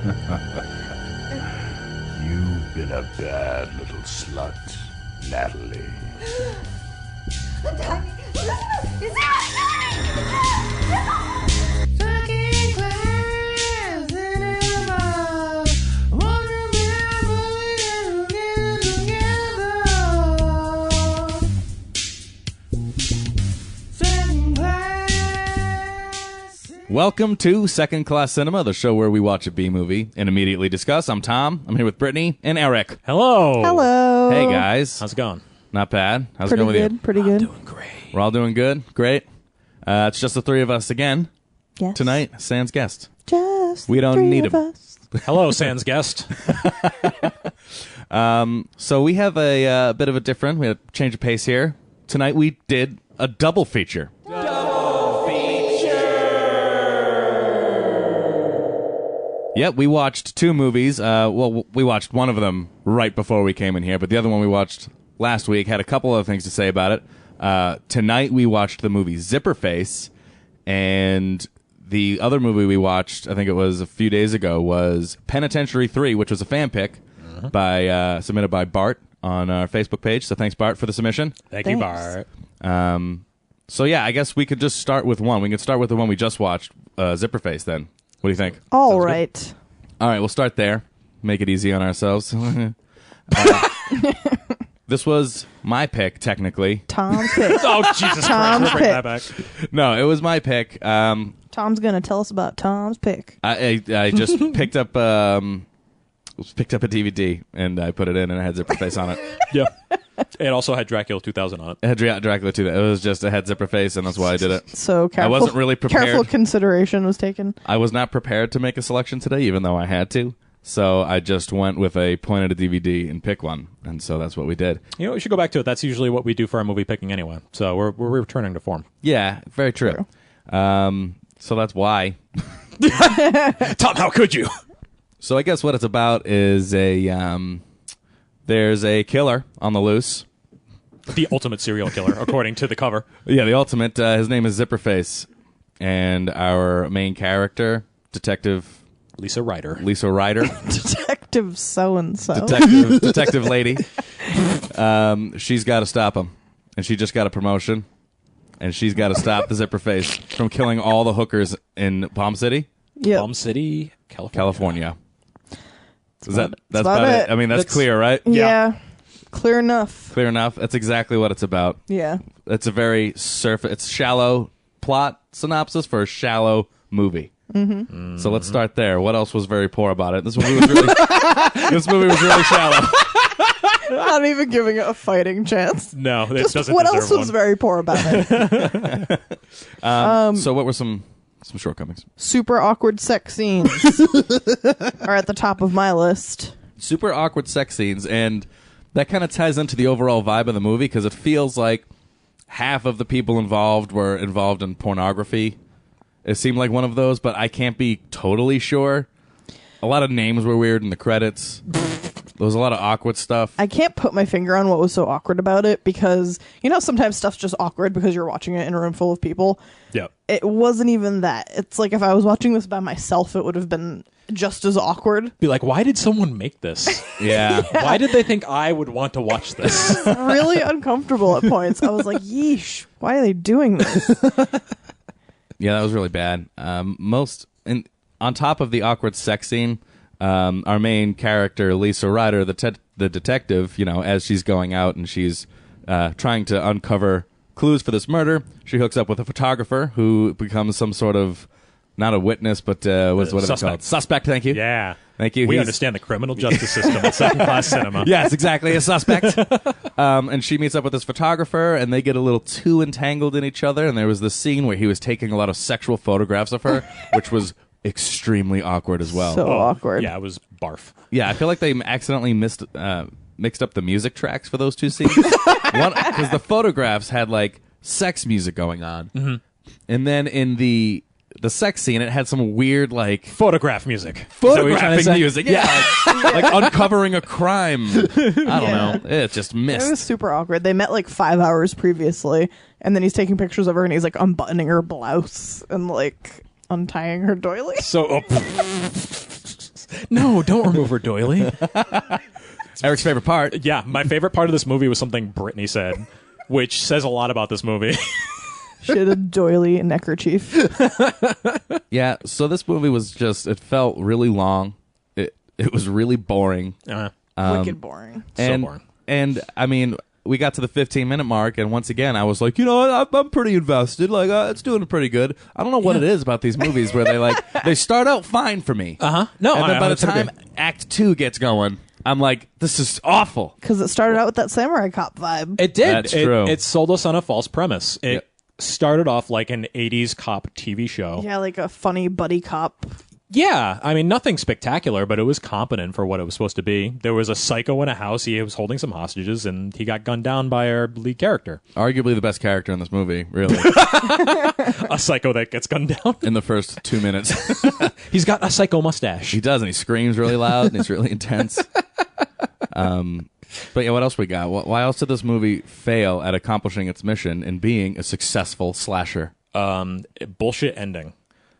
You've been a bad little slut, Natalie. Welcome to Second Class Cinema, the show where we watch a B-movie and immediately discuss. I'm Tom. I'm here with Brittany and Eric. Hello. Hello. Hey, guys. How's it going? Not bad. How's it going with you? Pretty good. Doing great. We're all doing good? Great. It's just the three of us again Yes. tonight, sans guest. Just We don't three need of him. us. Hello, sans guest. So we have a bit of a different, we had a change of pace here. Tonight we did a double feature. Yep, we watched two movies. Well, we watched one of them right before we came in here, but the other one we watched last week. Had a couple other things to say about it. Tonight we watched the movie Zipperface, and the other movie we watched, I think it was a few days ago, was Penitentiary 3, which was a fan pick submitted by Bart on our Facebook page. So thanks, Bart, for the submission. Thank you, Bart. So yeah, I guess we could just start with one. We could start with the one we just watched, Zipperface, then. What do you think? All Sounds right. good? All right, we'll start there. Make it easy on ourselves. This was my pick, technically. Tom's pick. Oh, Jesus Christ. We're bringing that back. No, it was my pick. Tom's going to tell us about Tom's pick. I just picked up a DVD, and I put it in, and it had Zipperface on it. Yeah. It also had Dracula 2000 on it. It had Dracula 2. It was just, it had Zipperface, and that's why I did it. So careful. I wasn't really prepared. Careful consideration was taken. I was not prepared to make a selection today, even though I had to. So I just went with a point at a DVD and pick one, and so that's what we did. You know, we should go back to it. That's usually what we do for our movie picking anyway. So we're returning to form. Yeah, very true. So that's why. Tom, how could you? So I guess what it's about is there's a killer on the loose. The ultimate serial killer, according to the cover. Yeah, the ultimate. His name is Zipperface, and our main character, Detective Lisa Ryder. Detective so-and-so. Detective lady. She's got to stop him, and she just got a promotion, and she's got to stop the Zipperface from killing all the hookers in Palm City, Yep. Palm City, California. That's about it. I mean, that's clear, right? Yeah. Clear enough. Clear enough. That's exactly what it's about. Yeah. It's a very it's shallow plot synopsis for a shallow movie. Mm-hmm. So let's start there. What else was very poor about it? This movie was really shallow. Not even giving it a fighting chance. No, it Just doesn't what deserve else was one. very poor about it? So what were some shortcomings? Super awkward sex scenes are at the top of my list. Super awkward sex scenes, and that kind of ties into the overall vibe of the movie because it feels like half of the people involved were involved in pornography. It seemed like one of those, but I can't be totally sure. A lot of names were weird in the credits. There was a lot of awkward stuff. I can't put my finger on what was so awkward about it because, sometimes stuff's just awkward because you're watching it in a room full of people. Yeah. It wasn't even that. It's like if I was watching this by myself, it would have been just as awkward. Be like, why did someone make this? Yeah. Why did they think I would want to watch this? Really uncomfortable at points. I was like, yeesh, why are they doing this? Yeah, that was really bad. On top of the awkward sex scene, our main character, Lisa Ryder, the detective, as she's going out and she's trying to uncover clues for this murder, she hooks up with a photographer who becomes some sort of, not a witness, but what are they called? Suspect, thank you. Yeah. Thank you. We understand the criminal justice system at second-class cinema. Yes, exactly, a suspect. And she meets up with this photographer, and they get a little too entangled in each other, and there was this scene where he was taking a lot of sexual photographs of her, which was extremely awkward as well. So awkward. Yeah, it was barf. Yeah, I feel like they accidentally mixed up the music tracks for those two scenes. Because the photographs had, sex music going on. Mm-hmm. And then in the sex scene, it had some weird, photograph music. Photographing music. Yeah. like uncovering a crime. I don't know. It just missed. It was super awkward. They met 5 hours previously, and then he's taking pictures of her, and he's unbuttoning her blouse and untying her doily. So, No, don't remove her doily. Eric's favorite part. Yeah, my favorite part of this movie was something Brittany said, which says a lot about this movie. She had a doily neckerchief. Yeah, so this movie was just, it felt really long. It was really boring. Wicked boring. So boring. And, I mean, we got to the 15-minute mark, and once again, I was like, you know what, I'm pretty invested. Like, it's doing pretty good. I don't know what it is about these movies where they start out fine for me. No, And then by the totally time agree. Act 2 gets going, I'm like, this is awful. Because it started out with that samurai cop vibe. It did. That's true. It sold us on a false premise. It Yep. started off like an 80s cop TV show. Yeah, like a funny buddy cop. Yeah, I mean, nothing spectacular, but it was competent for what it was supposed to be. There was a psycho in a house. He was holding some hostages, and he got gunned down by our lead character. Arguably the best character in this movie, really, A psycho that gets gunned down. in the first 2 minutes. He's got a psycho mustache. He does, and he screams really loud, and he's really intense. But yeah, what else we got? Why else did this movie fail at accomplishing its mission in being a successful slasher? Bullshit ending.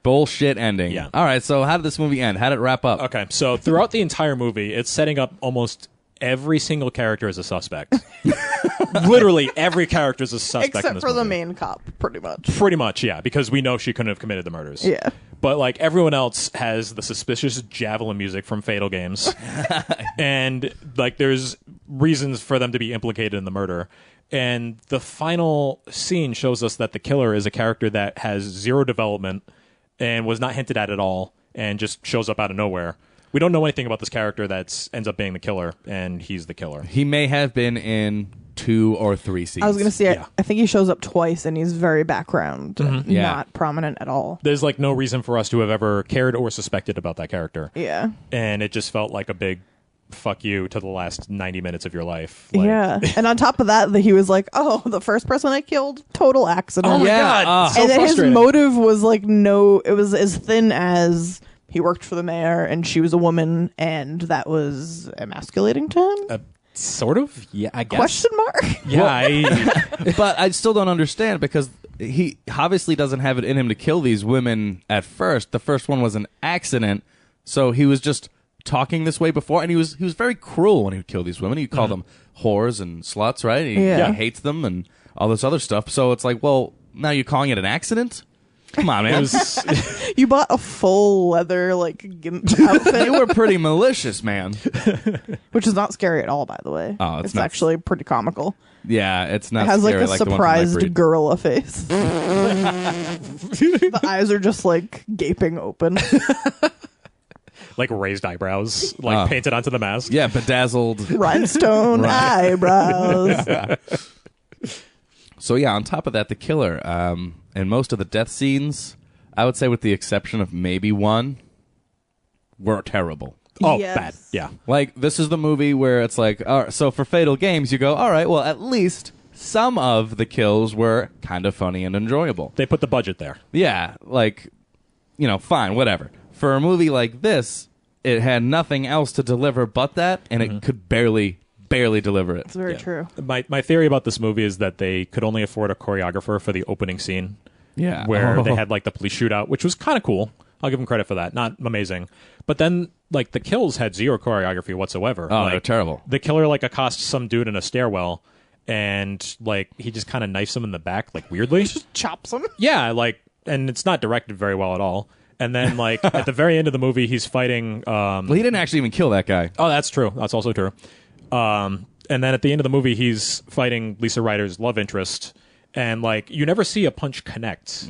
Bullshit ending. Yeah. All right, so how did this movie end? How did it wrap up? Okay, so throughout the entire movie, it's setting up almost every single character as a suspect. Literally every character is a suspect in Except this for the movie. main cop, pretty much. Pretty much, yeah, because we know she couldn't have committed the murders. Yeah. But like everyone else has the suspicious javelin music from Fatal Games. And like there's reasons for them to be implicated in the murder. And the final scene shows us that the killer is a character that has zero development and was not hinted at all and just shows up out of nowhere. We don't know anything about this character that ends up being the killer, and he's the killer. He may have been in 2 or 3 scenes. I was going to say, Yeah. I think he shows up twice and he's very background, Yeah. not prominent at all. There's like no reason for us to have ever cared or suspected about that character. Yeah. And it just felt like a big fuck you to the last 90 minutes of your life. Like, Yeah. And on top of that, he was like, oh, the first person I killed, total accident. Oh my Yeah, god, so and then his frustrating. motive was like, no, it was as thin as he worked for the mayor and she was a woman, and that was emasculating to him? Sort of? Yeah, I guess. Question mark? Yeah, But I still don't understand because he obviously doesn't have it in him to kill these women at first. The first one was an accident, so he was just talking this way before, and he was very cruel when he would kill these women. He'd call them whores and sluts, right? Yeah. He hates them and all this other stuff. So it's like, well, now you're calling it an accident? Come on, man. You bought a full leather, like, gimp outfit, You were pretty malicious, man. which is not scary at all, by the way. Oh, it's it's not- actually pretty comical. Yeah, it's not It has like scary a like the one from surprised Nightbreed. gorilla face. The eyes are just like gaping open. like raised eyebrows, like painted onto the mask. Yeah, bedazzled. Rhinestone eyebrows. So yeah, on top of that, the killer and most of the death scenes, I would say with the exception of maybe one, were terrible. Oh, Yes. bad. Yeah. Like, this is the movie where it's like, all right, so for Fatal Games, you go, all right, well, at least some of the kills were kind of funny and enjoyable. They put the budget there. Yeah, like, you know, fine, whatever. For a movie like this, it had nothing else to deliver but that, and it could barely deliver it. It's very Yeah. true. My theory about this movie is that they could only afford a choreographer for the opening scene. Yeah. Where they had like the police shootout, which was kind of cool. I'll give them credit for that. Not amazing. But then like the kills had zero choreography whatsoever. Oh, like, they're terrible. The killer like accosts some dude in a stairwell and like he just kind of knifes him in the back like weirdly. Chops him. Yeah, like, and it's not directed very well at all. And then like at the very end of the movie he's fighting Well, he didn't actually even kill that guy. Oh, that's true. That's also true. And then at the end of the movie, he's fighting Lisa Ryder's love interest, and like you never see a punch connect.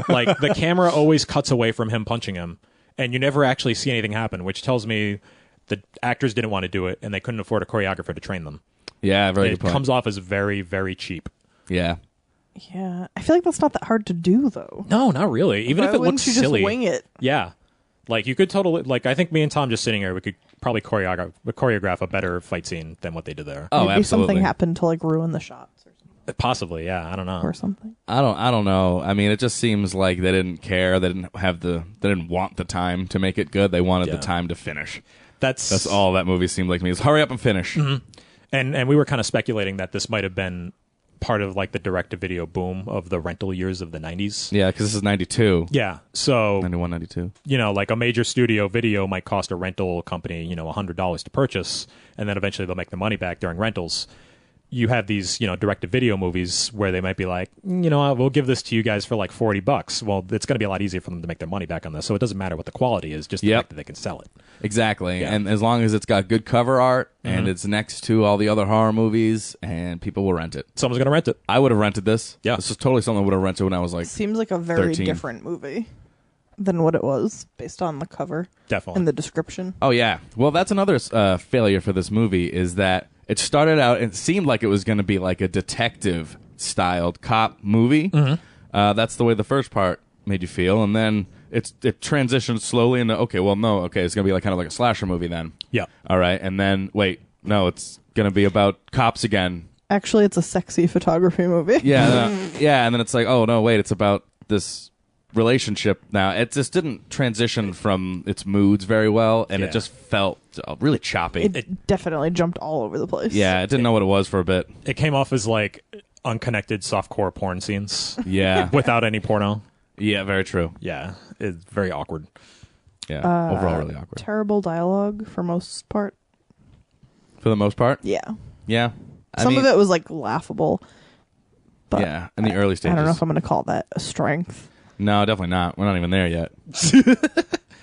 Like the camera always cuts away from him punching him, and you never actually see anything happen, which tells me the actors didn't want to do it, and they couldn't afford a choreographer to train them. Yeah, very It good point. comes off as very, very cheap. Yeah. Yeah, I feel like that's not that hard to do, though. No, not really. Even Why if it wouldn't looks you silly, just wing it? yeah. Like you could totally like. I think me and Tom just sitting here, we could probably choreograph a better fight scene than what they did there. Oh, Maybe absolutely. something happened to like ruin the shots Possibly, yeah. I don't know. or something. I don't know. I mean, it just seems like they didn't care. They didn't want the time to make it good. They wanted the Yeah. time to finish. That's all that movie seemed like to me. Is hurry up and finish. And we were kind of speculating that this might have been part of like the direct-to-video boom of the rental years of the 90s. Yeah, because this is 92. Yeah, so 91, 92. like a major studio video might cost a rental company, $100 to purchase, and then eventually they'll make the money back during rentals. You have these, direct-to-video movies where they might be like, we'll give this to you guys for like $40. Well, it's going to be a lot easier for them to make their money back on this, so it doesn't matter what the quality is, just the fact that they can sell it. Exactly, Yeah. and as long as it's got good cover art and it's next to all the other horror movies, and people will rent it. Someone's going to rent it. I would have rented this. Yeah. This is totally something I would have rented when I was like Seems like a very 13. different movie than what it was based on the cover Definitely. and the description. Oh, yeah. Well, that's another failure for this movie is that it started out, it seemed like it was going to be like a detective-styled cop movie. That's the way the first part made you feel. And then it transitioned slowly into, it's going to be like kind of like a slasher movie then. Yeah. All right. And then, it's going to be about cops again. Actually, it's a sexy photography movie. Yeah. And then it's like, oh, no, wait, it's about this relationship now. It just didn't transition from its moods very well, and it just felt really choppy. It definitely jumped all over the place. Yeah, it didn't know what it was for a bit. It came off as like unconnected softcore porn scenes Yeah. without any porno. Yeah, very true. Yeah, it's very awkward. Yeah, overall really awkward. Terrible dialogue for most part. For the most part? Yeah. Yeah. Some of it was like laughable. But yeah, in the early stages. I don't know if I'm going to call that a strength. No, definitely not. We're not even there yet.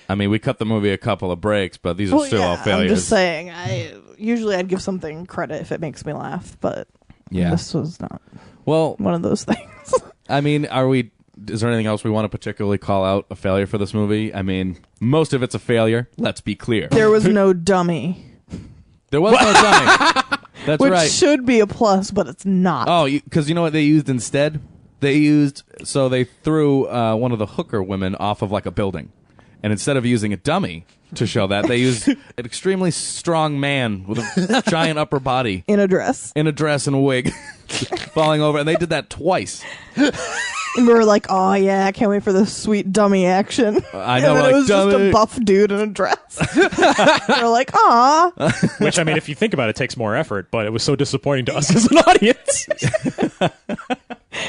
I mean, we cut the movie a couple of breaks, but these are still all failures. I'm just saying, I'd give something credit if it makes me laugh, but this was not one of those things. I mean, is there anything else we want to particularly call out a failure for this movie? I mean, most of it's a failure. Let's be clear. There was no dummy. There was no dummy. That's Which right. should be a plus, but it's not. Oh, because you know what they used instead? They threw one of the hooker women off of like a building. And instead of using a dummy to show that, they used an extremely strong man with a giant upper body. In a dress. In a dress and a wig. Falling over. And they did that twice. And we were like, oh yeah, I can't wait for the sweet dummy action. I know, and then like, it was dummy. just a buff dude in a dress. We're like, aw. Which, I mean, if you think about it, takes more effort, but it was so disappointing to us as an audience.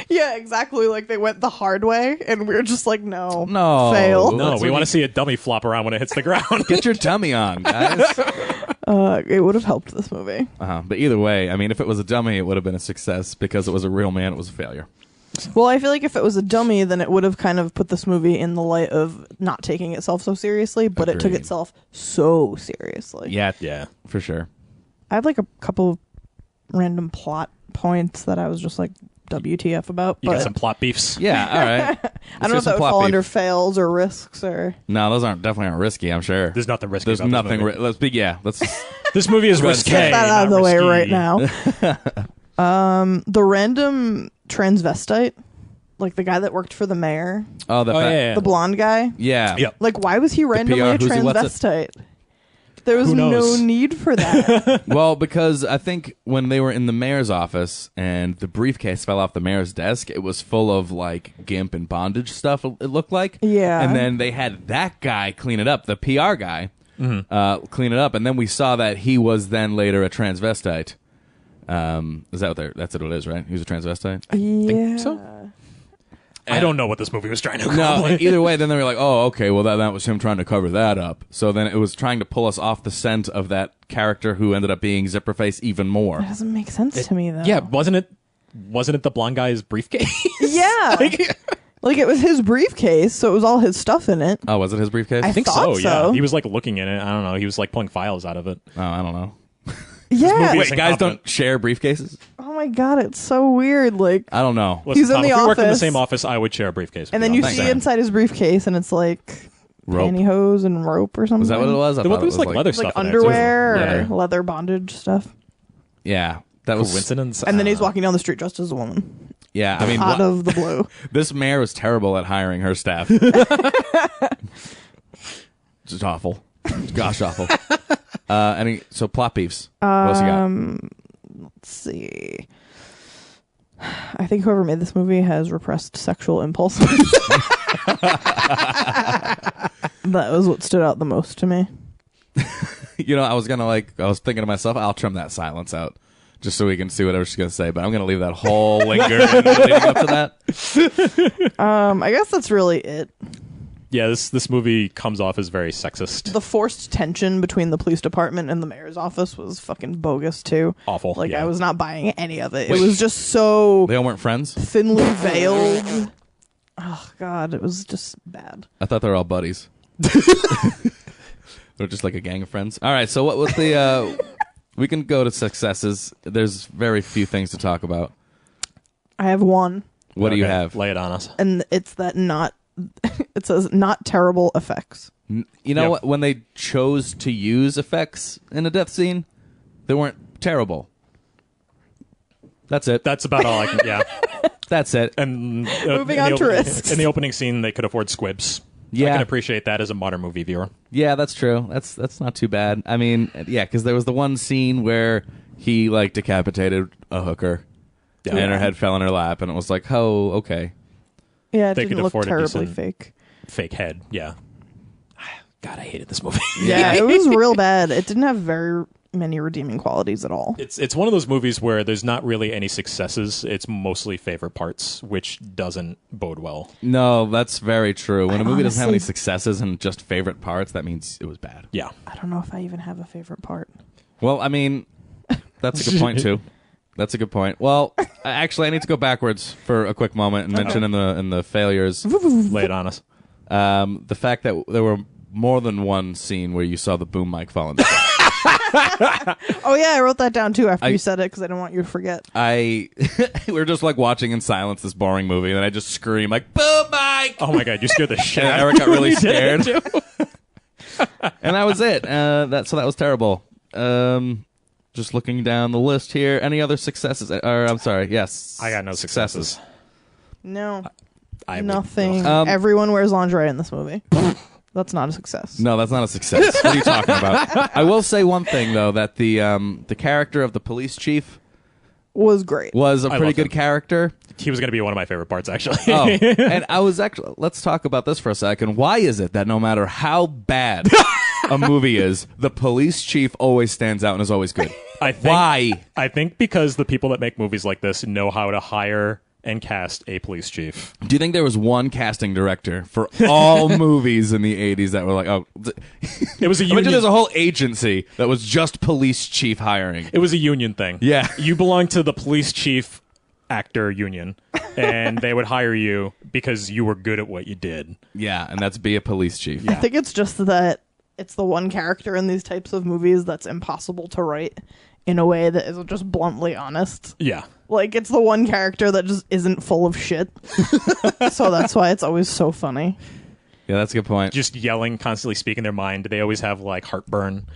Yeah, exactly. Like they went the hard way, and we were just like, no, fail. No, we want to see a dummy flop around when it hits the ground. Get your dummy on, guys. It would have helped this movie. But either way, I mean, if it was a dummy, it would have been a success. Because it was a real man, it was a failure. Well, I feel like if it was a dummy, then it would have kind of put this movie in the light of not taking itself so seriously, but it took Agreed. itself so seriously. Yeah, for sure. I had like a couple of random plot points that I was just like, WTF about. You but got some plot beefs? Yeah, all right. I don't know if that would fall under fails or risks or... No, those definitely aren't risky, I'm sure. There's nothing risky There's about nothing. this movie. Let's This movie is risque. Get that out of the not way risky. right now. The random transvestite, like the guy that worked for the mayor, the the blonde guy. Yeah. Yep. Like, why was he randomly a who's he, what's transvestite? There was Who no knows? need for that. Well, because I think when they were in the mayor's office and the briefcase fell off the mayor's desk, it was full of like gimp and bondage stuff, it looked like. Yeah. And then they had that guy clean it up, the PR guy, clean it up. And then we saw that he was then later a transvestite. Is that that's what it is, right? He was a transvestite? Yeah. so. I don't know what this movie was trying to No, accomplish. either way, then they were like, oh, okay, well, that was him trying to cover that up. So then it was trying to pull us off the scent of that character who ended up being Zipperface even more. That doesn't make sense to me, though. Yeah, wasn't it the blonde guy's briefcase? Yeah. Like, it was his briefcase, so it was all his stuff in it. Oh, was it his briefcase? I think thought so, yeah. so. He was like looking in it. I don't know. He was like pulling files out of it. Oh, I don't know. Yeah. movie Wait, is guys incompetent. don't share briefcases? Oh my god, it's so weird. Like, I don't know. Listen, He's in Tom, the if we worked in the office. same office, I would share a briefcase. and then you thanks, see Sam. inside his briefcase, and it's like Rope. pantyhose and rope or something. Was that what it was? I There thought it was like leather Like stuff in there, too. underwear Leather. or leather bondage stuff. Yeah. That was Coincidence? And then he's walking down the street dressed as a woman. Yeah, I mean, Out of the blue. this mayor was terrible at hiring her staff. Just awful. Gosh, awful. So plot beefs. What else you got? Let's see. I think whoever made this movie has repressed sexual impulses. That was what stood out the most to me. You know, I was thinking to myself, I'll trim that silence out. just so we can see whatever she's going to say. But I'm going to leave that whole linger leading up to that. I guess that's really it. Yeah, this movie comes off as very sexist. The forced tension between the police department and the mayor's office was fucking bogus too. Awful. Like, yeah. I was not buying any of it. It was just so They all weren't friends? thinly veiled. Oh God, it was just bad. I thought they were all buddies. They're just like a gang of friends. All right, so what was the... we can go to successes. There's very few things to talk about. I have one, What do you Okay, have? Lay it on us. and it's that not. It says not terrible effects. You know Yep. what? When they chose to use effects in a death scene, they weren't terrible. That's it. That's about all I can. Yeah. That's it. And Moving on to risks. In the opening scene, they could afford squibs. Yeah. I can appreciate that as a modern movie viewer. Yeah, that's true. That's not too bad. I mean, yeah, because there was the one scene where he like decapitated a hooker, Yeah. and her head fell in her lap, and it was like, oh, okay. Yeah, it They didn't could look afford a terribly decent- fake. Fake head. Yeah. God, I hated this movie. Yeah, it was real bad. It didn't have very many redeeming qualities at all. It's one of those movies where there's not really any successes. It's mostly favorite parts, which doesn't bode well. No, that's very true. When a movie doesn't have any honestly- successes and just favorite parts, that means it was bad. Yeah. I don't know if I even have a favorite part. Well, I mean, that's a good point too. That's a good point. Well, actually, I need to go backwards for a quick moment and mention in the failures Lay it on us. the fact that there were more than one scene where you saw the boom mic fall in the ground. Oh yeah, I wrote that down too after you said it because I didn't want you to forget. We were just like watching in silence this boring movie, and I just screamed like "boom mic!" Oh my God, you scared the shit And out of Eric got really You did scared, it, too. and that was it. That was terrible. Just looking down the list here. Any other successes? Or I'm sorry. Yes, I got no successes. No, I would- nothing. Um, Everyone wears lingerie in this movie. That's not a success. No, that's not a success. What are you talking about? I will say one thing though, that the character of the police chief Was great. was a pretty loved good him. character. He was going to be one of my favorite parts, actually. Oh, and I was actually, let's talk about this for a second. Why is it that no matter how bad a movie is, the police chief always stands out and is always good? I think, Why? I think because the people that make movies like this know how to hire and cast a police chief. Do you think there was one casting director for all movies in the 80s that were like, oh, It was a imagine union. there's a whole agency that was just police chief hiring. It was a union thing. Yeah. You belong to the police chief actor union, and they would hire you because you were good at what you did. Yeah, and that's be a police chief. I think it's just that it's the one character in these types of movies that's impossible to write in a way that is just bluntly honest. Yeah. Like, it's the one character that just isn't full of shit. So that's why it's always so funny. Yeah, that's a good point. Just yelling, constantly speaking their mind. They always have, like, heartburn.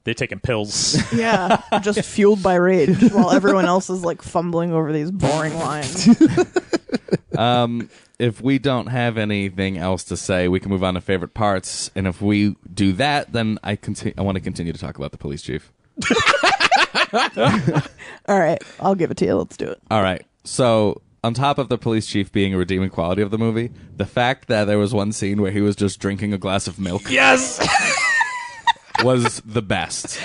They're taking pills. Yeah, just fueled by rage while everyone else is like fumbling over these boring lines. If we don't have anything else to say, we can move on to favorite parts. And if we do that, then I want to continue to talk about the police chief. All right, I'll give it to you. Let's do it. All right. So, on top of the police chief being a redeeming quality of the movie, the fact that there was one scene where he was just drinking a glass of milk Yes! was the best.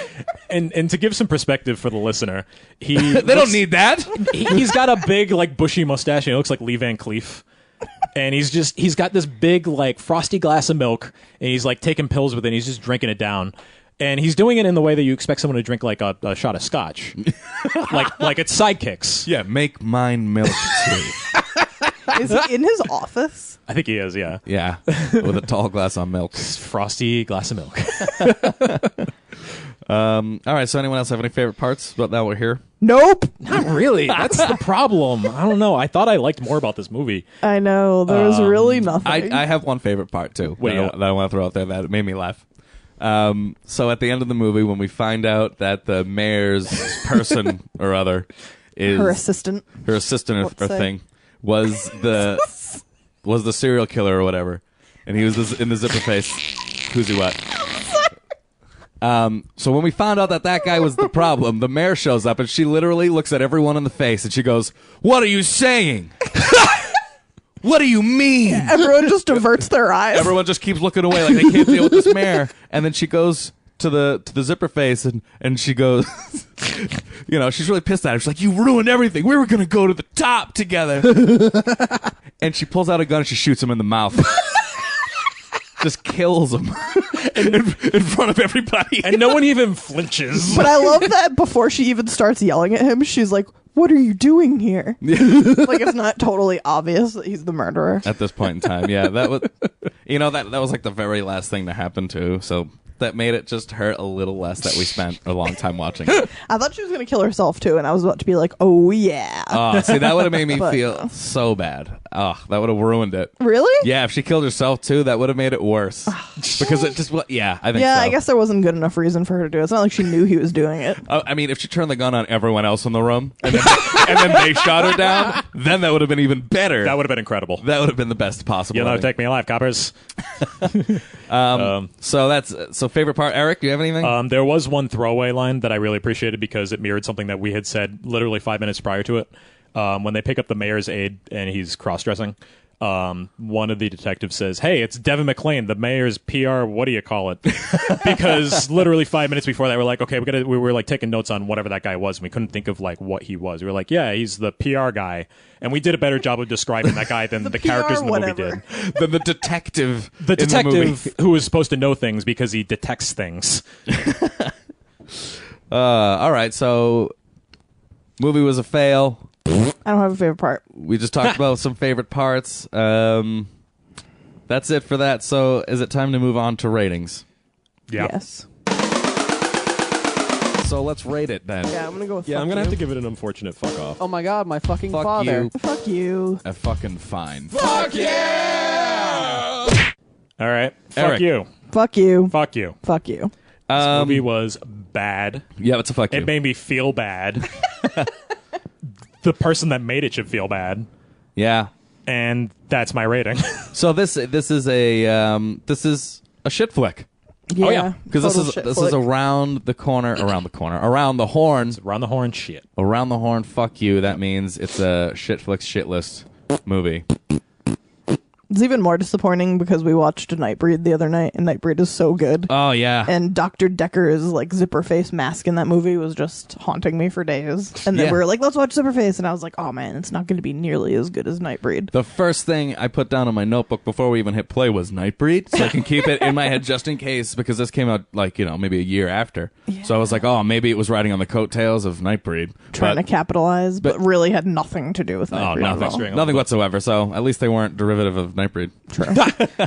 And to give some perspective for the listener, he They don't need that. he's got a big, like, bushy mustache, and he looks like Lee Van Cleef. And he's got this big, like, frosty glass of milk, and he's, like, taking pills with it, and he's just drinking it down. And he's doing it in the way that you expect someone to drink, like, a shot of scotch. like it's sidekicks. Yeah, make mine milk too. Is he in his office? I think he is, yeah. Yeah, with a tall glass of milk. Frosty glass of milk. All right, so anyone else have any favorite parts about now we're here? Nope. Not really. That's the problem. I don't know. I thought I liked more about this movie. I know. There was really nothing. I have one favorite part too What do you that got? I want to throw out there that made me laugh. So at the end of the movie, when we find out that the mayor's person or other is Her assistant. or Let's say. thing was the serial killer or whatever, and he was in the Zipperface. Who's he what? So when we found out that guy was the problem, the mayor shows up and she literally looks at everyone in the face and she goes, "What are you saying? What do you mean?" Everyone just diverts their eyes. Everyone just keeps looking away like they can't deal with this mayor. And then she goes, to the Zipperface, and she goes, she's really pissed at him. She's like, "You ruined everything. We were gonna go to the top together." And she pulls out a gun and she shoots him in the mouth. Just kills him in front of everybody, and no one even flinches. But I love that before she even starts yelling at him, she's like, "What are you doing here?" Like, it's not totally obvious that he's the murderer at this point in time. Yeah, that was, that was like the very last thing to happen too. So that made it just hurt a little less that we spent a long time watching it. I thought she was going to kill herself too, and I was about to be like, "Oh yeah." Oh, see, that would have made me But, feel so bad. Oh, that would have ruined it. Really? Yeah, if she killed herself too, that would have made it worse. Because it just, I think Yeah, so. I guess there wasn't good enough reason for her to do it. It's not like she knew he was doing it. I mean, if she turned the gun on everyone else in the room and then they shot her down, then that would have been even better. That would have been incredible. That would have been the best possible. Take me alive, coppers. So favorite part, Eric, do you have anything? There was one throwaway line that I really appreciated because it mirrored something that we had said literally 5 minutes prior to it. When they pick up the mayor's aide and he's cross-dressing, one of the detectives says, "Hey, it's Devin McClain, the mayor's PR, what do you call it?" Because literally 5 minutes before that, we're like, okay, we were like taking notes on whatever that guy was, and we couldn't think of like what he was. We were like, yeah, he's the PR guy. And we did a better job of describing that guy than the characters in the movie did. Than the detective. The detective who is supposed to know things because he detects things. All right, so movie was a fail. I don't have a favorite part. We just talked about some favorite parts. That's it for that. So is it time to move on to ratings? Yeah. Yes. So let's rate it then. Yeah, I'm going to go with I'm fuck going to you. have to give it an unfortunate fuck off. Oh my god, my fucking Fuck father. you. Fuck you. A fucking fine. Fuck yeah! All right. Fuck Eric. you. Fuck you. Fuck you. Fuck you. This movie was bad. Yeah, it's a fuck you. It made me feel bad. The person that made it should feel bad. Yeah. And that's my rating. So this is a shit flick. Yeah. yeah. Because this is around the horn. Around the horn shit. Around the horn, fuck you. That means it's a shit flick shit list movie. It's even more disappointing because we watched Nightbreed the other night, and Nightbreed is so good. Oh, yeah. And Dr. Decker's like Zipperface mask in that movie was just haunting me for days. And then Yeah. we were like, let's watch Zipperface. And I was like, oh man, it's not going to be nearly as good as Nightbreed. The first thing I put down on my notebook before we even hit play was Nightbreed, so I can keep it in my head just in case, because this came out maybe a year after. Yeah. So I was like, oh, maybe it was riding on the coattails of Nightbreed. Trying to capitalize, but but- really had nothing to do with Oh, Nightbreed at all. nothing whatsoever. So at least they weren't derivative of Nightbreed. True.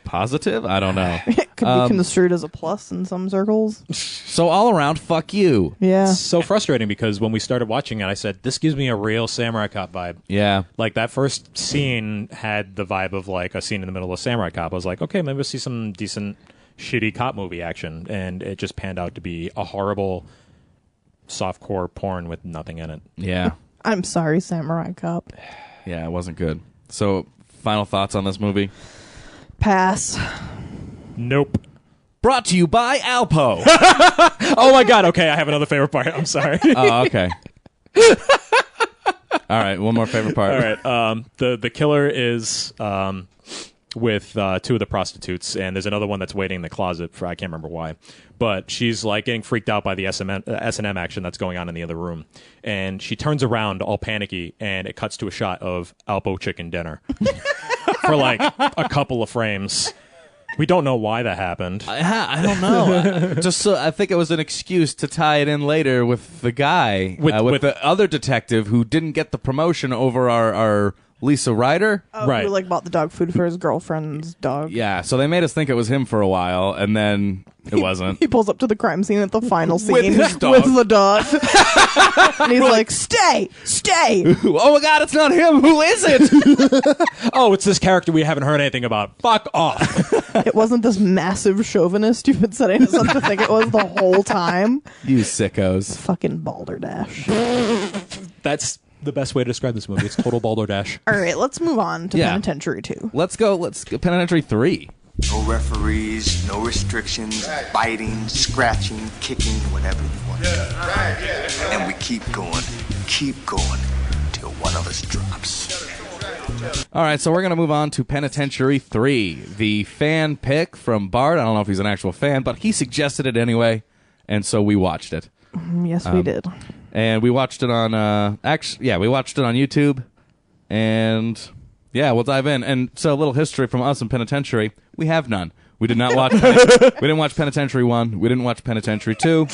Positive? I don't know. It could be construed as a plus in some circles. So all around, fuck you. Yeah. It's so frustrating because when we started watching it, I said, this gives me a real Samurai Cop vibe. Yeah. Like, that first scene had the vibe of, like, a scene in the middle of Samurai Cop. I was like, okay, maybe we'll see some decent, shitty cop movie action. And it just panned out to be a horrible softcore porn with nothing in it. Yeah. I'm sorry, Samurai Cop. Yeah, it wasn't good. So final thoughts on this movie? Pass. Nope. Brought to you by Alpo. Oh, my God. Okay, I have another favorite part. I'm sorry. Oh, okay. All right, one more favorite part. All right. The killer is with two of the prostitutes, and there's another one that's waiting in the closet for I can't remember why, but she's like getting freaked out by the S&M action that's going on in the other room, and she turns around all panicky, and it cuts to a shot of Alpo chicken dinner for like a couple of frames. We don't know why that happened. I don't know. I think it was an excuse to tie it in later with the guy, with the other detective who didn't get the promotion over our Lisa Ryder. Oh, Right. Who like bought the dog food for his girlfriend's dog. Yeah, so they made us think it was him for a while, and then it wasn't. He pulls up to the crime scene at the final scene With his dog. with the dog. And he's like, stay. Oh my God, it's not him. Who is it? Oh, it's this character we haven't heard anything about. Fuck off. It wasn't this massive chauvinist you've been setting us up to think it was the whole time. You sickos. Fucking balderdash. That's the best way to describe this movie. It's total balderdash. All right, let's move on to Yeah. Penitentiary 2. Let's go Penitentiary 3. No referees, no restrictions, biting, scratching, kicking, whatever you want. And we keep going till one of us drops. All right, so we're going to move on to Penitentiary 3, the fan pick from Bart. I don't know if he's an actual fan, but he suggested it anyway, and so we watched it. Yes, we did. And we watched it on we watched it on YouTube. And yeah, we'll dive in. And so a little history from us in Penitentiary, we have none. We did not watch we didn't watch Penitentiary 1, we didn't watch Penitentiary 2.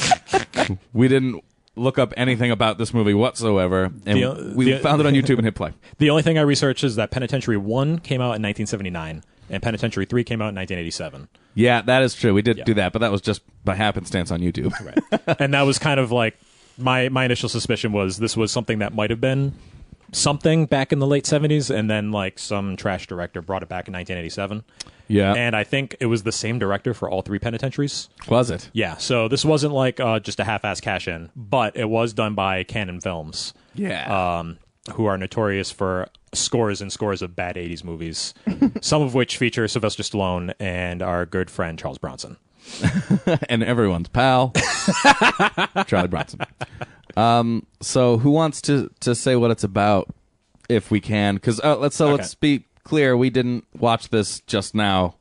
We didn't look up anything about this movie whatsoever, and we found it on YouTube and hit play. The only thing I researched is that Penitentiary 1 came out in 1979 and Penitentiary 3 came out in 1987. Yeah, that is true. We did do that, but that was just by happenstance on YouTube. Right. And that was kind of like my initial suspicion was this was something that might have been something back in the late 70s, and then like some trash director brought it back in 1987. Yeah. And I think it was the same director for all 3 penitentiaries. Was it? Yeah, so this wasn't like just a half-ass cash-in, but it was done by Cannon Films. Yeah. Who are notorious for scores and scores of bad 80s movies, some of which feature Sylvester Stallone and our good friend Charles Bronson. And everyone's pal, Charlie Bronson. So who wants to say what it's about, if we can? Because let's be clear. We didn't watch this just now.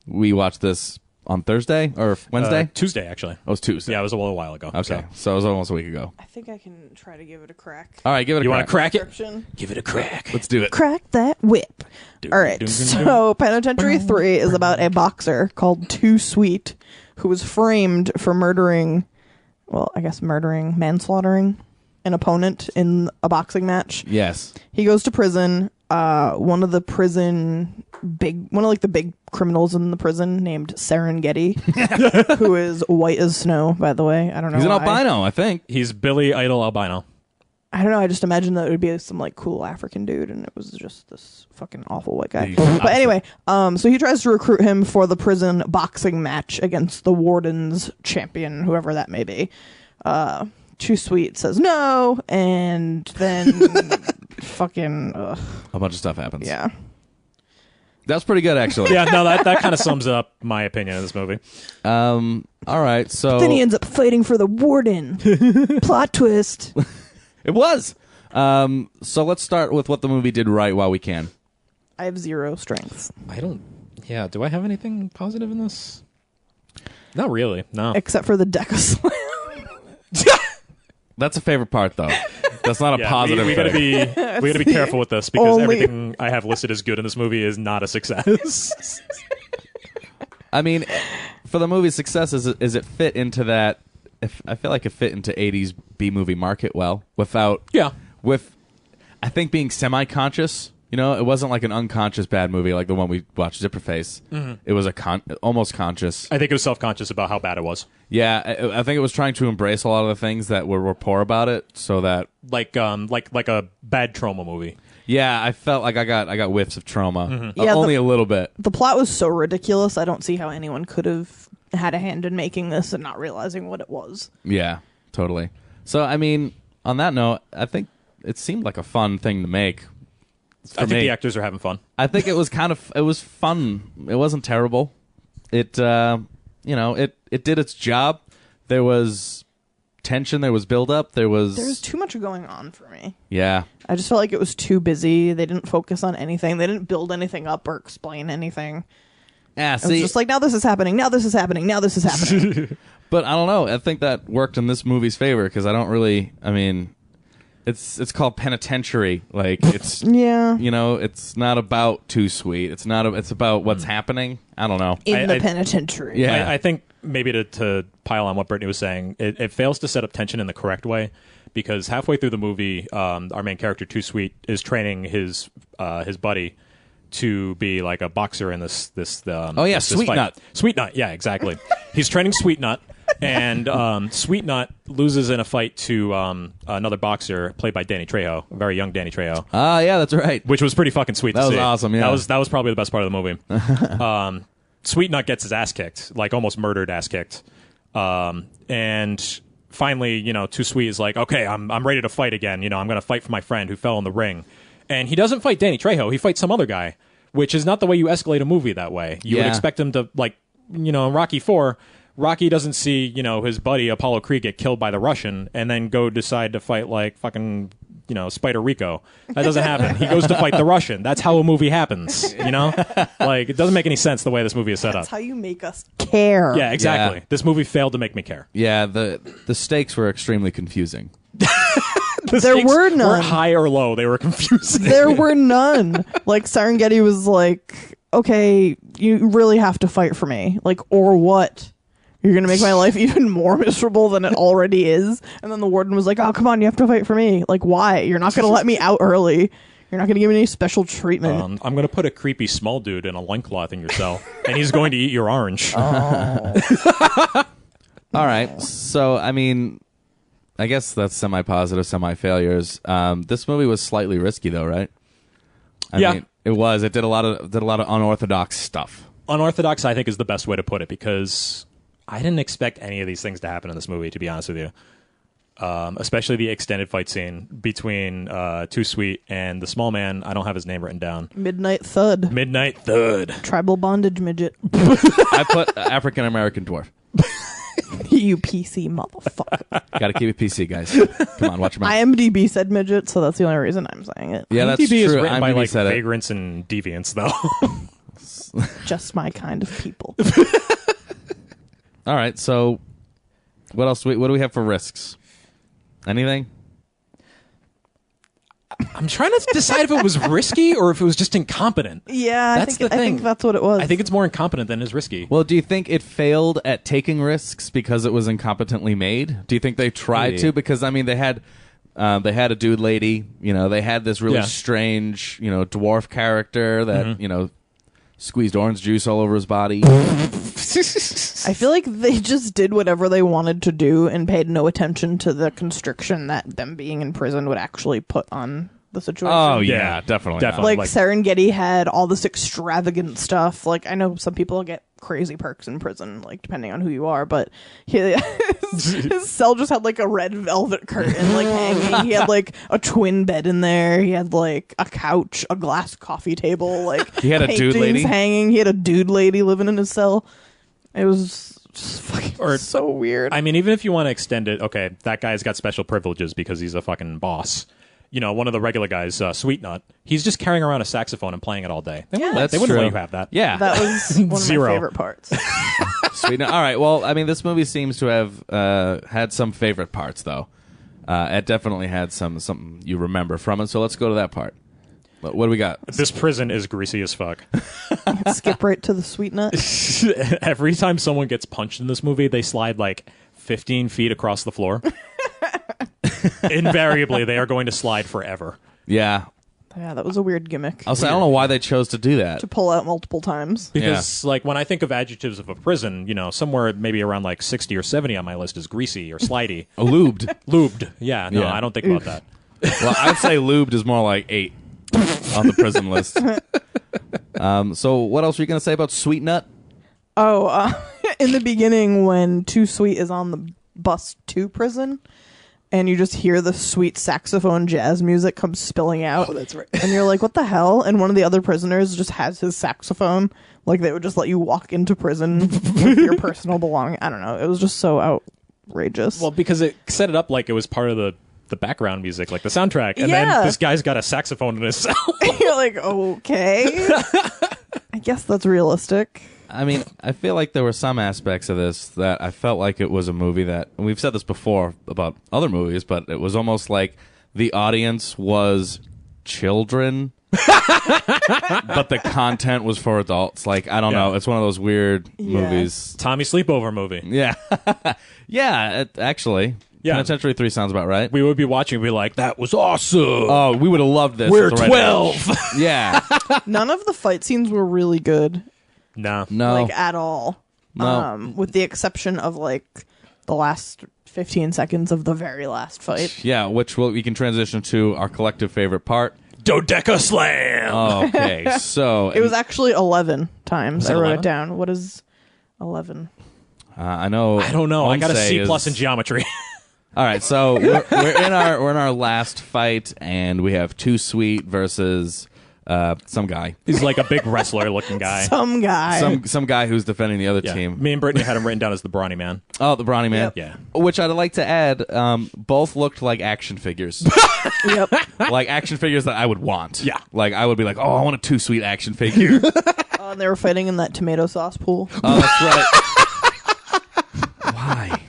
We watched this on Thursday or Wednesday? Tuesday, actually. Oh, it was Tuesday. Yeah, it was a little while ago. Okay, so it was almost a week ago. I think I can try to give it a crack. All right, give it a crack. You want to crack it? Description. Give it a crack. Let's do it. Crack that whip. All right, so Penitentiary 3 is about a boxer called Too Sweet who was framed for murdering, manslaughtering an opponent in a boxing match. Yes. He goes to prison. One of the big criminals in the prison named Serenghetti, who is white as snow, by the way. I don't know. He's an albino, I think. He's Billy Idol albino. I don't know. I just imagined that it would be some like cool African dude, and it was just this fucking awful white guy. But anyway, so he tries to recruit him for the prison boxing match against the warden's champion, whoever that may be. Too Sweet says no, and then fucking a bunch of stuff happens. Yeah. That's pretty good, actually. Yeah, no, that kind of sums up my opinion of this movie. All right, so... But then he ends up fighting for the warden. Plot twist. It was. So let's start with what the movie did right while we can. I have 0 strengths. Yeah, do I have anything positive in this? Not really, no. Except for the decaSLAM. That's a favorite part, though. That's not a positive we gotta thing. we gotta be careful with this because Only- everything I have listed as good in this movie is not a success. I mean, for the movie's success, is it fit into that... I feel like it fit into 80s B-movie market well without... Yeah. With, I think, being semi-conscious. You know, it wasn't like an unconscious bad movie like the one we watched, Zipperface. Mm-hmm. It was almost conscious. I think it was self-conscious about how bad it was. Yeah, I think it was trying to embrace a lot of the things that were poor about it, so that Like a bad trauma movie. yeah, I felt like I got whiffs of trauma, Mm-hmm. Yeah, only a little bit. The plot was so ridiculous, I don't see how anyone could have had a hand in making this and not realizing what it was. Yeah, totally. So I mean, on that note, I think it seemed like a fun thing to make. I think the actors are having fun. I think it was it was fun. It wasn't terrible. It it did its job. There was tension, there was build up, there was too much going on for me. Yeah. I just felt like it was too busy. They didn't focus on anything. They didn't build anything up or explain anything. Yeah, It was just like, now this is happening, now this is happening, now this is happening. But I don't know. I think that worked in this movie's favor because I don't really. I mean, it's called Penitentiary. Like it's Yeah. You know, it's not about Too Sweet. It's not. It's about what's happening. I don't know. In the penitentiary. Yeah. I think maybe to pile on what Brittany was saying, it fails to set up tension in the correct way because halfway through the movie, our main character, Too Sweet, is training his buddy to be like a boxer in this Sweet fight. Nut. Sweet Nut, yeah, exactly. He's training Sweet Nut, and Sweet Nut loses in a fight to another boxer played by Danny Trejo, a very young Danny Trejo. Yeah, that's right. Which was pretty fucking sweet to see. That was awesome, yeah. That was probably the best part of the movie. Sweet Nut gets his ass kicked, like almost murdered ass kicked. And finally, Too Sweet is like, okay, I'm ready to fight again. I'm going to fight for my friend who fell in the ring. And he doesn't fight Danny Trejo. He fights some other guy, which is not the way you escalate a movie that way. You would expect him to, like, in Rocky IV, Rocky doesn't see, his buddy Apollo Creed get killed by the Russian and then go decide to fight, like, fucking Spider Rico. That doesn't happen. He goes to fight the Russian. That's how a movie happens, Like, it doesn't make any sense the way this movie is set That's up. how you make us care. Yeah, exactly. Yeah. This movie failed to make me care. Yeah, the stakes were extremely confusing. The There stakes were none. weren't high or low. They were confusing. There were none. Like, Serenghetti was like, okay, you really have to fight for me. Like, or what? You're going to make my life even more miserable than it already is? And then the warden was like, oh, come on, you have to fight for me. Like, why? You're not going to let me out early. You're not going to give me any special treatment. I'm going to put a creepy small dude in a loincloth in your cell, and he's going to eat your orange. Oh. All right. So, I mean, I guess that's semi-positive, semi-failures. This movie was slightly risky, though, right? I mean, it was. It did a lot of unorthodox stuff. Unorthodox, I think, is the best way to put it, because I didn't expect any of these things to happen in this movie, to be honest with you. Especially the extended fight scene between Too Sweet and the small man. I don't have his name written down. Midnight Thud. Midnight Thud. Tribal bondage midget. I put African-American dwarf. You PC motherfucker. Got to keep it PC, guys. Come on, watch your mouth. IMDb said midget, so that's the only reason I'm saying it. Yeah, that's IMDb is true. written by IMDb like said it. vagrants and deviants, though. Just my kind of people. All right, so what else? What do we have for risks? Anything? I'm trying to decide if it was risky or if it was just incompetent. Yeah, That's the I think thing. that's what it was. I think it's more incompetent than is risky. Well, do you think it failed at taking risks because it was incompetently made? Do you think they tried Maybe. to? Because I mean, they had a dude lady. They had this really Yeah. strange, dwarf character that squeezed orange juice all over his body. I feel like they just did whatever they wanted to do and paid no attention to the constriction that them being in prison would actually put on the situation. Oh Yeah, yeah, definitely. definitely. Like Serenghetti had all this extravagant stuff. Like, I know some people get crazy perks in prison, like depending on who you are, but his cell just had like a red velvet curtain like hanging. He had like a twin bed in there. He had like a couch, a glass coffee table, like He had a dude paintings lady? hanging. He had a dude lady living in his cell. It was just fucking Or- so weird. I mean, even if you want to extend it, okay, that guy's got special privileges because he's a fucking boss. One of the regular guys, Sweet Nut, he's just carrying around a saxophone and playing it all day. They wouldn't, That's they wouldn't true. let you have that. Yeah, That was one of Zero. my favorite parts. sweet. All right. Well, I mean, this movie seems to have had some favorite parts, though. It definitely had something you remember from it. So let's go to that part. What do we got? This prison is greasy as fuck. Skip right to the sweet nut. Every time someone gets punched in this movie, they slide like 15 feet across the floor. Invariably, they are going to slide forever. Yeah. Yeah, that was a weird gimmick I don't know why they chose to do that. to pull out multiple times. Because, like, when I think of adjectives of a prison, somewhere maybe around like 60 or 70 on my list is greasy or slidey. Lubed. Lubed. Yeah, no, Yeah. I don't think about that. Well, I'd say lubed is more like 8 on the prison list. So what else are you going to say about Sweet Nut? Oh, in the beginning when Too Sweet is on the bus to prison, and you just hear the sweet saxophone jazz music come spilling out. Oh, that's right. And you're like, what the hell? And one of the other prisoners just has his saxophone. Like, they would just let you walk into prison with your personal belonging. I don't know. It was just so outrageous. Well, because it set it up like it was part of the background music, like the soundtrack. And Yeah. then this guy's got a saxophone in his cell. You're like, okay. I guess that's realistic. I mean, I feel like there were some aspects of this that I felt like it was a movie that, and we've said this before about other movies, but it was almost like the audience was children, but the content was for adults. Like, I don't know. It's one of those weird movies. Tommy Sleepover movie. Yeah. Yeah, actually. Yeah. Penitentiary 3 sounds about right. We would be watching and be like, that was awesome. Oh, we would have loved this. We're at the right 12. age. Yeah. None of the fight scenes were really good. No. No. Like, at all. No. With the exception of, like, the last 15 seconds of the very last fight. Yeah, which we can transition to our collective favorite part. decaSLAM. Okay, so It was actually 11 times. it I wrote 11? it down. What is 11? I know. I don't know. I got a Homestay C plus is- in geometry. All right, so we're in our last fight, and we have Too Sweet versus Some guy. He's like a big wrestler-looking guy. Some guy. Some guy who's defending the other Yeah. team. Me and Brittany had him written down as the Brawny Man. Oh, the Brawny Man. Yep. Yeah. Which I'd like to add, both looked like action figures. Yep. Like action figures that I would want. Yeah. Like I would be like, oh, I want a 2 Sweet action figure. And they were fighting in that tomato sauce pool. Oh, that's right. Why?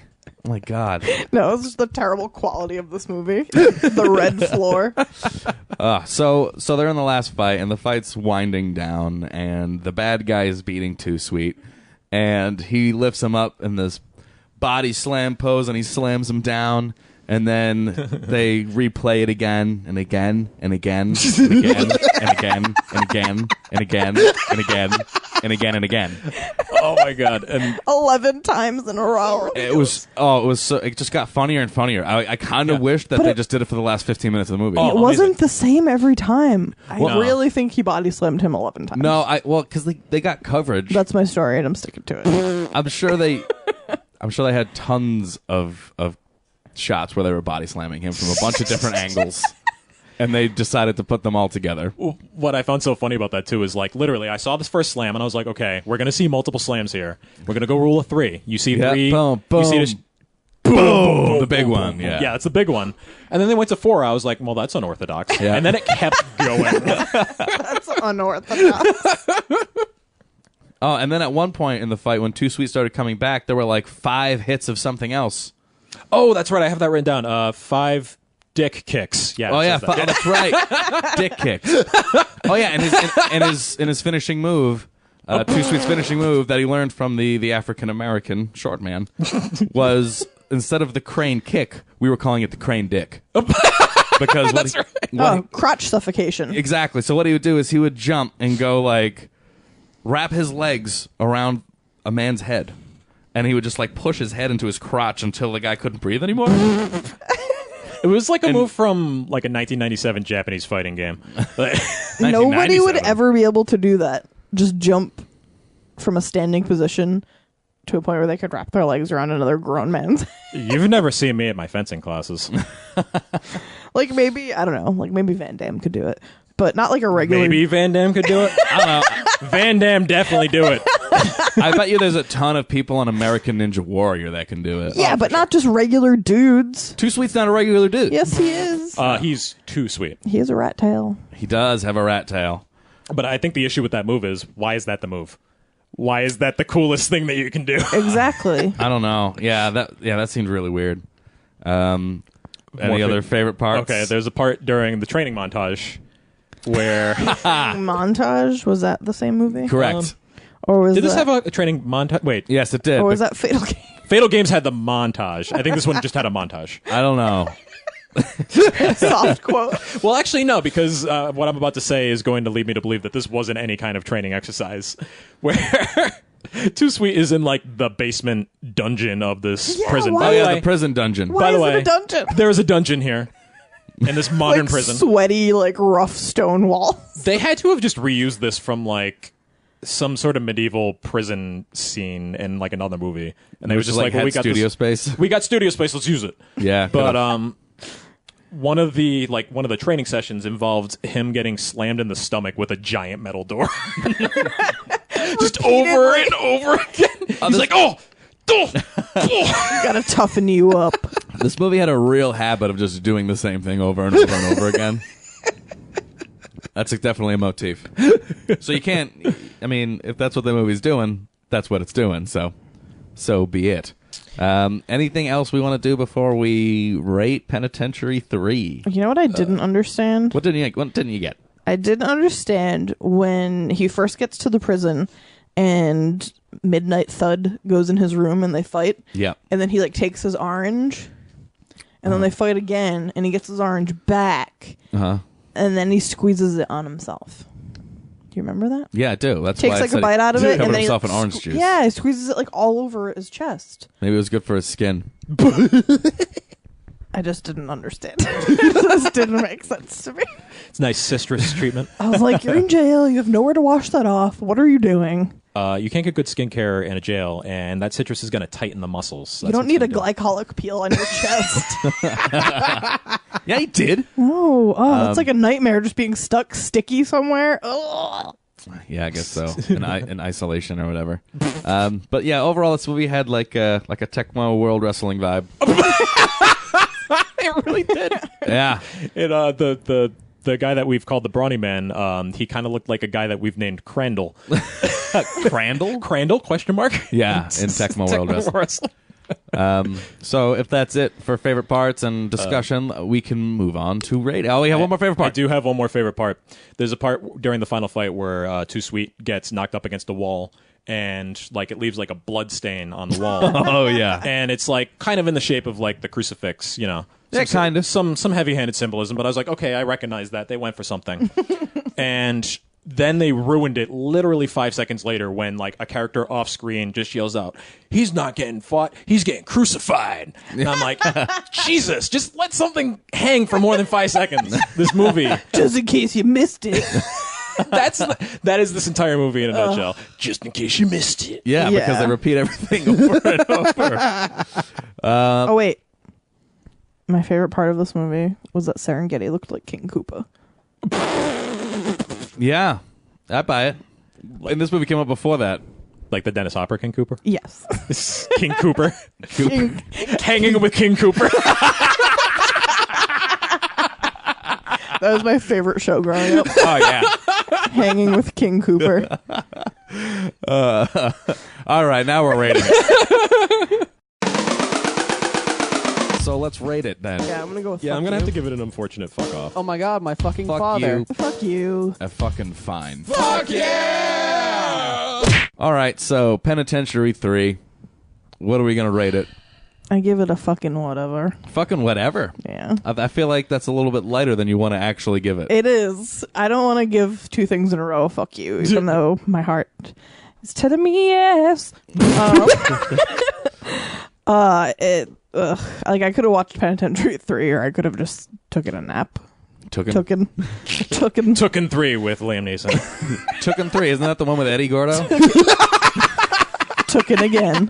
Oh my God. No, it's just the terrible quality of this movie. The red floor. So they're in the last fight, and the fight's winding down, and the bad guy is beating 2 Sweet, and he lifts him up in this body slam pose, and he slams him down, and then they replay it again and again and again and again and again and again and again and again and again and again. Oh my God! And 11 times in a row. It just got funnier and funnier. I kind of wish that they just did it for the last 15 minutes of the movie. Oh, It wasn't the same every time. I really think he body slammed him 11 times. No, because they got coverage. That's my story, and I'm sticking to it. I'm sure they had tons of shots where they were body slamming him from a bunch of different angles, and they decided to put them all together. what I found so funny about that too is like literally, I saw this first slam and I was like, okay, we're gonna see multiple slams here. We're gonna go rule of 3. You see 3. Boom, You see boom. this. Boom, the big one. Yeah, Yeah, it's the big one. And then they went to 4. I was like, well, that's unorthodox. Yeah. And then it kept going. That's unorthodox. Oh, and then at one point in the fight, when 2 Sweet started coming back, there were like 5 hits of something else. Oh, that's right. I have that written down. 5 dick kicks. Yeah. Oh it yeah, says that. that's right. Dick kicks. Oh yeah, and his finishing move, 2 Sweet's finishing move that he learned from the African American short man was, instead of the crane kick, we were calling it the crane dick. Because That's right. Oh, crotch suffocation. Exactly. So what he would do is he would jump and go like wrap his legs around a man's head, and he would just like push his head into his crotch until the guy couldn't breathe anymore. It was like a move from like a 1997 Japanese fighting game. Nobody would 1997. ever be able to do that. Just jump from a standing position to a point where they could wrap their legs around another grown man's. You've never seen me at my fencing classes. Like maybe, I don't know, like maybe Van Damme could do it. But not like a regular... Maybe Van Damme could do it. I don't know. Van Damme definitely do it. I bet you there's a ton of people on American Ninja Warrior that can do it. Yeah, but not just regular dudes. 2 Sweet's not a regular dude. Yes, he is. He's too sweet. He has a rat tail. He does have a rat tail. But I think the issue with that move is, why is that the move? Why is that the coolest thing that you can do? Exactly. I don't know. That seemed really weird. Any More other favorite parts? Okay, there's a part during the training montage where... Montage? Was that the same movie? Correct. Or was Did this that, have a training montage? Wait, Yes, it did. or was but that Fatal Game? Fatal Games had the montage. I think this one just had a montage. I don't know. Soft quote. Well, actually, no, because what I'm about to say is going to lead me to believe that this wasn't any kind of training exercise. Where 2 Sweet is in like the basement dungeon of this Yeah, prison. why- By Oh the yeah, way, the prison dungeon. Why by the is way, it a dungeon? there is a dungeon here in this modern Like prison. sweaty, like rough stone walls. They had to have just reused this from like some sort of medieval prison scene in like another movie, and they was just like, "Well, had we got studio this, space. we got studio space. Let's use it." Yeah, But could've. one of the training sessions involved him getting slammed in the stomach with a giant metal door, just over and over again. He's like, "Oh, Gotta toughen you up. This movie had a real habit of just doing the same thing over and over and over again. That's definitely a motif. So you can't. I mean, if that's what the movie's doing, that's what it's doing. So be it. Anything else we want to do before we rate Penitentiary 3? You know what I didn't understand? What didn't you get? I didn't understand when he first gets to the prison and Midnight Thud goes in his room and they fight. Yeah. And then he like takes his orange and then they fight again and he gets his orange back and then he squeezes it on himself. Do you remember that? Yeah, I do. That's Takes why I like said a bite out of it covered and then himself he in orange juice. Yeah, he squeezes it like all over his chest. Maybe it was good for his skin. I just didn't understand. It just didn't make sense to me. it's nice sistress treatment." I was like, "You're in jail. You have nowhere to wash that off. What are you doing?" You can't get good skincare in a jail, and that citrus is going to tighten the muscles. You don't need a glycolic peel on your chest. Yeah, he did. Oh, that's like a nightmare, just being stuck sticky somewhere. Ugh. Yeah, I guess so. In isolation or whatever. But yeah, overall, this movie had like a Tecmo World Wrestling vibe. It really did. Yeah. The guy that we've called the Brawny Man, he kind of looked like a guy that we've named Crandall. Crandall? Crandall? Question mark? Yeah, in Tecmo World Wrestling. So if that's it for favorite parts and discussion, we can move on to rate. Oh, we have one more favorite part. I do have one more favorite part. There's a part during the final fight where Too Sweet gets knocked up against the wall, and like it leaves like a blood stain on the wall. Oh yeah, and it's like kind of in the shape of like the crucifix, you know. Yeah, kind of some heavy-handed symbolism, but I was like, okay, I recognize that. They went for something. And then they ruined it literally 5 seconds later when like a character off screen just yells out, "He's not getting fought, he's getting crucified." And I'm like, Jesus, just let something hang for more than 5 seconds. This movie. Just in case you missed it. That is this entire movie in a nutshell. Just in case you missed it. Yeah, because they repeat everything over and over. Oh, wait. My favorite part of this movie was that Serenghetti looked like King Koopa. Yeah, I buy it. And this movie came up before that. Like the Dennis Hopper King Cooper? Yes. King Cooper. Hanging with King Cooper. That was my favorite show growing up. Oh, yeah. Hanging with King Cooper. All right, now we're rating it. So let's rate it then. Yeah, I'm going to go with Yeah, fuck I'm going to you. have to give it an unfortunate fuck off. Oh my god, my fucking Fuck father. you. Fuck you. A fucking fine. Fuck yeah! All right, so Penitentiary 3. What are we going to rate it? I give it a fucking whatever. Fucking whatever. Yeah. I feel like that's a little bit lighter than you want to actually give it. It is. I don't want to give two things in a row, fuck you, even though my heart is telling me yes. Like I could have watched Penitentiary 3 or I could have just taken a nap. Tooken 3 with Liam Neeson. Tooken 3, isn't that the one with Eddie Gordo? Tooken again.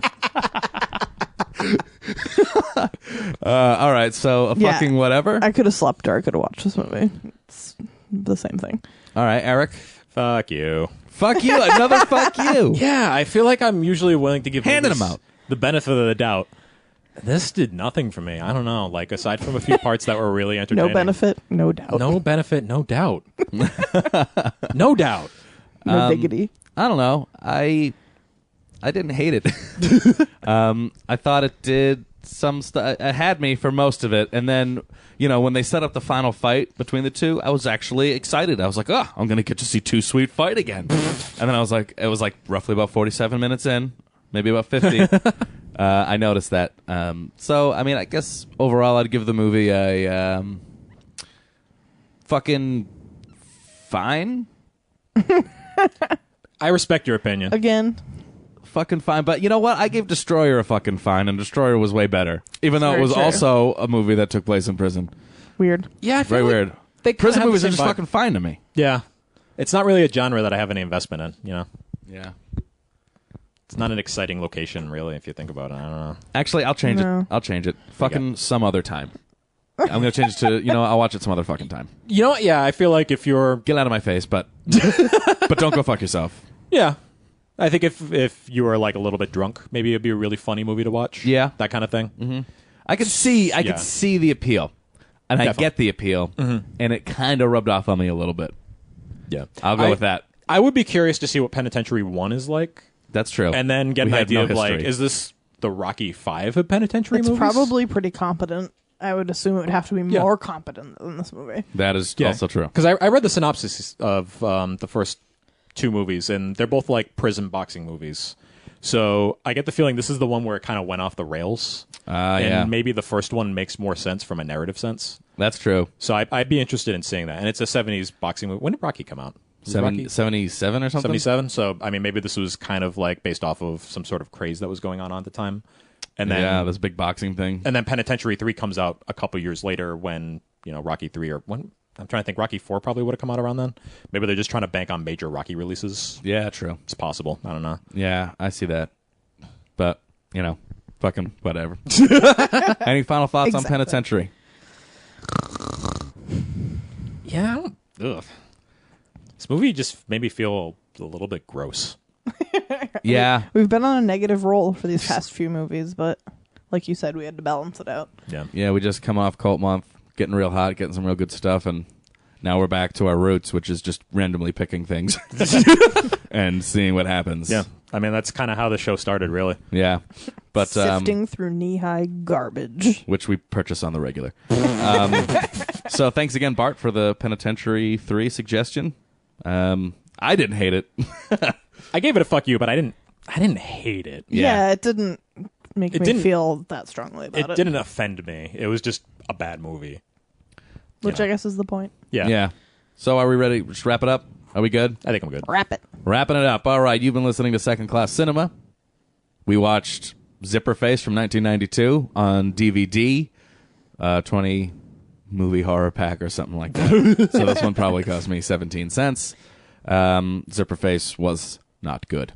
All right, so a fucking whatever. I could have slept or I could have watched this movie. It's the same thing. All right, Eric. Fuck you. Fuck you. Another fuck you. Yeah, I feel like I'm usually willing to give Handing movies them out. the benefit of the doubt. This did nothing for me. I don't know. Like, aside from a few parts that were really entertaining. No benefit, no doubt. No benefit, no doubt. No doubt. No diggity. I don't know. I didn't hate it. I thought it did some stuff. It had me for most of it, and then when they set up the final fight between the two, I was actually excited. I was like, "Oh, I'm gonna get to see Too Sweet fight again." And then I was like, it was like roughly about 47 minutes in, maybe about 50. I noticed that. So I mean, I guess overall, I'd give the movie a fucking fine. I respect your opinion. Again. Fucking fine, but you know what? I gave Destroyer a fucking fine, and Destroyer was way better, even though it was true. also a movie that took place in prison. Weird. Yeah, I feel Very like weird. They kinda Prison have the movies are same just vibe. fucking fine to me. Yeah. It's not really a genre that I have any investment in, Yeah. It's not an exciting location, really, if you think about it. I don't know. Actually, I'll change No. it. I'll change it. Fucking some other time. I'm gonna change it to I'll watch it some other fucking time. You know what? Yeah, I feel like if you're... Get out of my face, but don't go fuck yourself. Yeah. I think if you were like a little bit drunk, maybe it'd be a really funny movie to watch. Yeah. That kind of thing. Mm-hmm. I could see the appeal, and Definitely. I get the appeal, and it kind of rubbed off on me a little bit. Yeah. I'll go with that. I would be curious to see what Penitentiary 1 is like, That's true. and then get We an have idea no of like, history. is this the Rocky 5 of Penitentiary It's movies? probably pretty competent. I would assume it would have to be more competent than this movie. That is also true. Because I read the synopsis of the first two movies, and they're both like prison boxing movies. So I get the feeling this is the one where it kind of went off the rails. And Yeah. maybe the first one makes more sense from a narrative sense. That's true. So I'd be interested in seeing that. And it's a 70s boxing movie. When did Rocky come out? Was Rocky 77 or something? 77. So, I mean, maybe this was kind of like based off of some sort of craze that was going on at the time. And then, this big boxing thing. and then Penitentiary 3 comes out a couple years later when, Rocky 3 or when I'm trying to think. Rocky 4 probably would have come out around then. Maybe they're just trying to bank on major Rocky releases. Yeah, true. It's possible. I don't know. Yeah, I see that. But, fucking whatever. Any final thoughts on Penitentiary? Yeah. Ugh. This movie just made me feel a little bit gross. Yeah. We've been on a negative roll for these past few movies, but like you said, we had to balance it out. Yeah. Yeah, we just come off Cult Month, getting real hot, getting some real good stuff, and now we're back to our roots, which is just randomly picking things and seeing what happens. Yeah. I mean, that's kind of how the show started, really. Yeah. But sifting through knee-high garbage. which we purchase on the regular. So thanks again, Bart, for the Penitentiary 3 suggestion. I didn't hate it. I gave it a fuck you, but I didn't hate it. Yeah, it didn't make me feel that strongly about it. It didn't offend me. It was just a bad movie. Which I guess is the point. Yeah. Yeah. So are we ready? Just wrap it up? Are we good? I think I'm good. Wrap it. Wrapping it up. All right, you've been listening to Second Class Cinema. We watched Zipperface from 1992 on DVD, 20 movie horror pack or something like that. So this one probably cost me 17 cents. Zipperface was not good.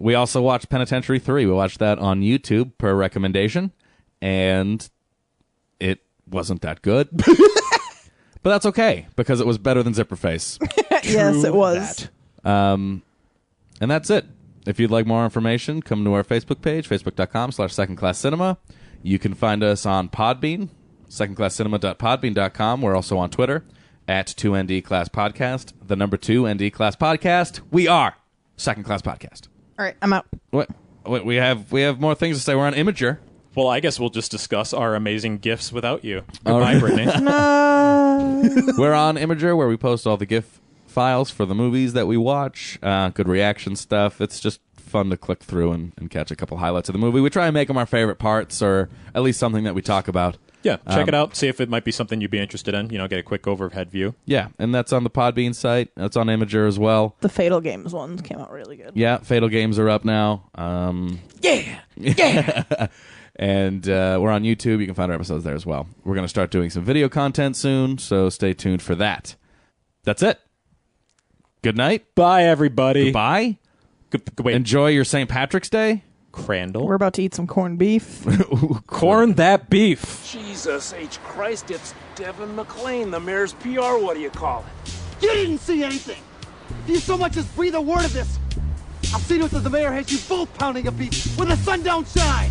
We also watched Penitentiary 3. We watched that on YouTube per recommendation, and it wasn't that good. But that's okay, because it was better than Zipperface. Yes, it was. And that's it. If you'd like more information, come to our Facebook page, facebook.com/secondclasscinema. You can find us on Podbean, secondclasscinema.podbean.com. We're also on Twitter, @2NDClassPodcast, the number 2ND Class Podcast. We are Second Class Podcast. All right, I'm out. What? We have more things to say. We're on Imager. Well, I guess we'll just discuss our amazing gifts without you. Goodbye, Brittany. We're on Imager, where we post all the GIF files for the movies that we watch. Good reaction stuff. It's just fun to click through and catch a couple highlights of the movie. We try and make them our favorite parts, or at least something that we talk about. Yeah, check it out. See if it might be something you'd be interested in. Get a quick overhead view. Yeah, and that's on the Podbean site. That's on Imager as well. The Fatal Games ones came out really good. Yeah, Fatal Games are up now. Yeah! And we're on YouTube. You can find our episodes there as well. We're going to start doing some video content soon, so stay tuned for that. That's it. Good night. Bye, everybody. Goodbye. Wait, Enjoy your St. Patrick's Day. Crandall? We're about to eat some corned beef. Corn that beef. Jesus H. Christ, it's Devin McLean, the mayor's PR, what do you call it? You didn't see anything! If you so much as breathe a word of this, I'll see to it that the mayor has you both pounding a beef when the sun don't shine!